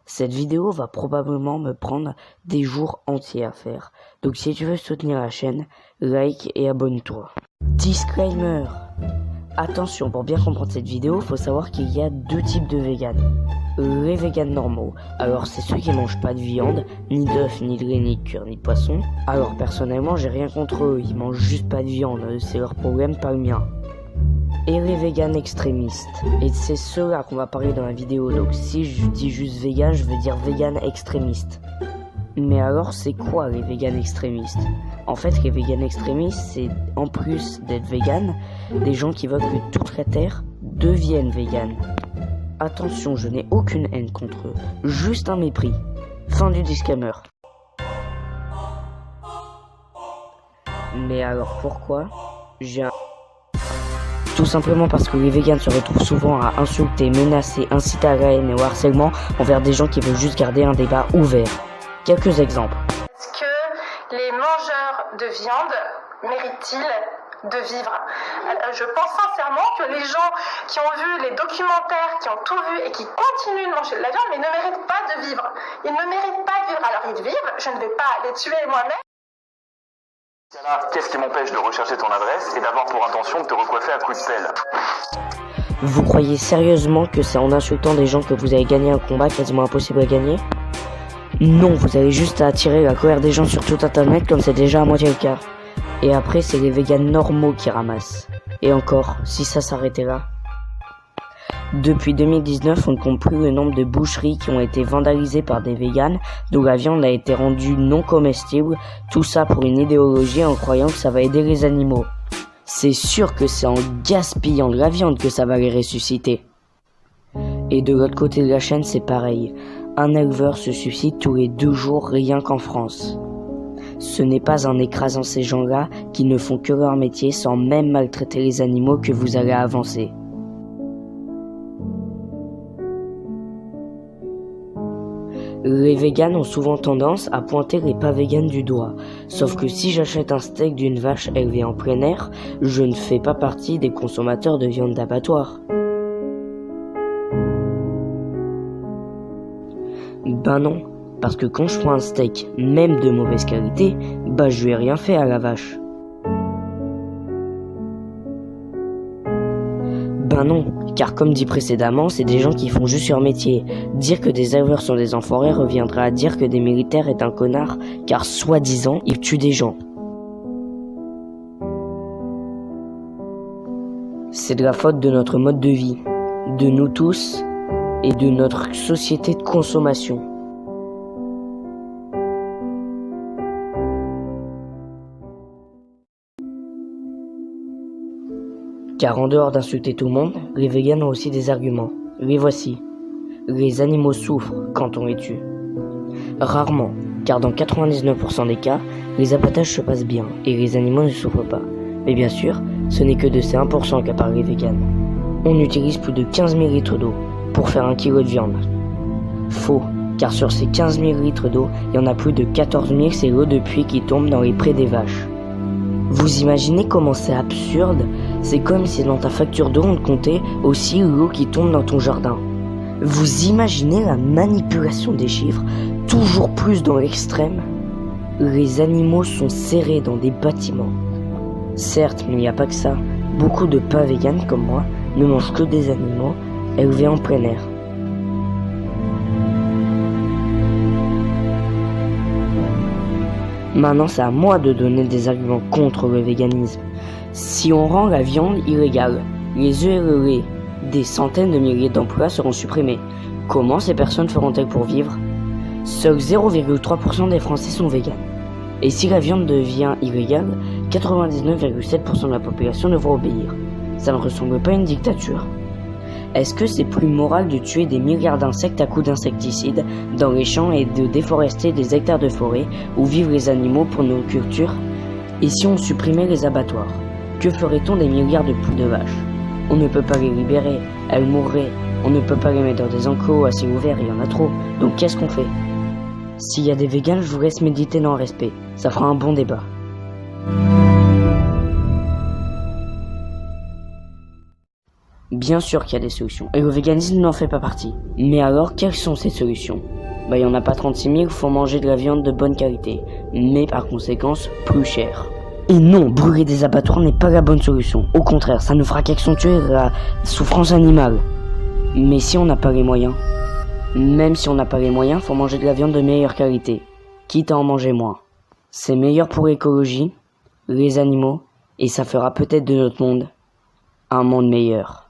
Cette vidéo va probablement me prendre des jours entiers à faire. Donc si tu veux soutenir la chaîne, like et abonne-toi. Disclaimer. Attention, pour bien comprendre cette vidéo, faut savoir qu'il y a deux types de véganes. Les véganes normaux, alors c'est ceux qui mangent pas de viande, ni d'œufs, ni de lait, ni de cuir, ni de poisson. Alors personnellement, j'ai rien contre eux, ils mangent juste pas de viande, c'est leur problème, pas le mien. Et les véganes extrémistes. Et c'est ceux-là qu'on va parler dans la vidéo, donc si je dis juste vegan, je veux dire vegan extrémiste. Mais alors, c'est quoi les véganes extrémistes? En fait, les véganes extrémistes, c'est en plus d'être véganes, des gens qui veulent que toute la terre devienne végane. Attention, je n'ai aucune haine contre eux, juste un mépris. Fin du disclaimer. Mais alors pourquoi? Tout simplement parce que les véganes se retrouvent souvent à insulter, menacer, inciter à la haine et au harcèlement envers des gens qui veulent juste garder un débat ouvert. Quelques exemples. Est-ce que les mangeurs de viande méritent-ils de vivre? Je pense sincèrement que les gens qui ont vu les documentaires, qui ont tout vu et qui continuent de manger de la viande, mais ne méritent pas de vivre. Ils ne méritent pas de vivre. Alors ils vivent, je ne vais pas les tuer moi-même. Qu'est-ce qui m'empêche de rechercher ton adresse et d'avoir pour intention de te recoiffer à coups de pelle? Vous croyez sérieusement que c'est en insultant des gens que vous allez gagner un combat quasiment impossible à gagner? Non, vous avez juste à attirer la colère des gens sur tout internet comme c'est déjà à moitié le cas. Et après, c'est les véganes normaux qui ramassent. Et encore, si ça s'arrêtait là. Depuis 2019, on ne compte plus le nombre de boucheries qui ont été vandalisées par des véganes, d'où la viande a été rendue non comestible, tout ça pour une idéologie en croyant que ça va aider les animaux. C'est sûr que c'est en gaspillant de la viande que ça va les ressusciter. Et de l'autre côté de la chaîne, c'est pareil. Un éleveur se suicide tous les 2 jours rien qu'en France. Ce n'est pas en écrasant ces gens-là qui ne font que leur métier sans même maltraiter les animaux que vous allez avancer. Les véganes ont souvent tendance à pointer les pas véganes du doigt. Sauf que si j'achète un steak d'une vache élevée en plein air, je ne fais pas partie des consommateurs de viande d'abattoir. Ben non, parce que quand je prends un steak, même de mauvaise qualité, je lui ai rien fait à la vache. Ben non, car comme dit précédemment, c'est des gens qui font juste leur métier. Dire que des éleveurs sont des enfoirés reviendra à dire que des militaires est un connard, car soi-disant, ils tuent des gens. C'est de la faute de notre mode de vie, de nous tous, et de notre société de consommation. Car en dehors d'insulter tout le monde, les véganes ont aussi des arguments. Les voici. Les animaux souffrent quand on les tue. Rarement, car dans 99% des cas, les abattages se passent bien et les animaux ne souffrent pas. Mais bien sûr, ce n'est que de ces 1% qu'apparent les véganes. On utilise plus de 15 000 litres d'eau pour faire 1 kg de viande. Faux, car sur ces 15 000 litres d'eau, il y en a plus de 14 000 c'est l'eau de pluie qui tombe dans les prés des vaches. Vous imaginez comment c'est absurde? C'est comme si dans ta facture d'eau on te comptait aussi l'eau qui tombe dans ton jardin. Vous imaginez la manipulation des chiffres, toujours plus dans l'extrême? Les animaux sont serrés dans des bâtiments. Certes, mais il n'y a pas que ça. Beaucoup de pas véganes comme moi ne mangent que des animaux élevés en plein air. Maintenant, c'est à moi de donner des arguments contre le véganisme. Si on rend la viande illégale, les œufs et le lait, des centaines de milliers d'emplois seront supprimés. Comment ces personnes feront-elles pour vivre? Seuls 0,3% des Français sont véganes. Et si la viande devient illégale, 99,7% de la population devra obéir. Ça ne ressemble pas à une dictature. Est-ce que c'est plus moral de tuer des milliards d'insectes à coups d'insecticides dans les champs et de déforester des hectares de forêt où vivent les animaux pour nos cultures? Et si on supprimait les abattoirs, que ferait-on des milliards de poules de vaches? On ne peut pas les libérer, elles mourraient. On ne peut pas les mettre dans des enclos à ciel ouvert, il y en a trop. Donc qu'est-ce qu'on fait? S'il y a des véganes, je vous laisse méditer dans le respect. Ça fera un bon débat. Bien sûr qu'il y a des solutions, et le véganisme n'en fait pas partie. Mais alors, quelles sont ces solutions ? Il n'y en a pas 36 000, il faut manger de la viande de bonne qualité, mais par conséquence, plus cher. Et non, brûler des abattoirs n'est pas la bonne solution. Au contraire, ça ne fera qu'accentuer la souffrance animale. Mais si on n'a pas les moyens, même si on n'a pas les moyens, faut manger de la viande de meilleure qualité, quitte à en manger moins. C'est meilleur pour l'écologie, les animaux, et ça fera peut-être de notre monde un monde meilleur.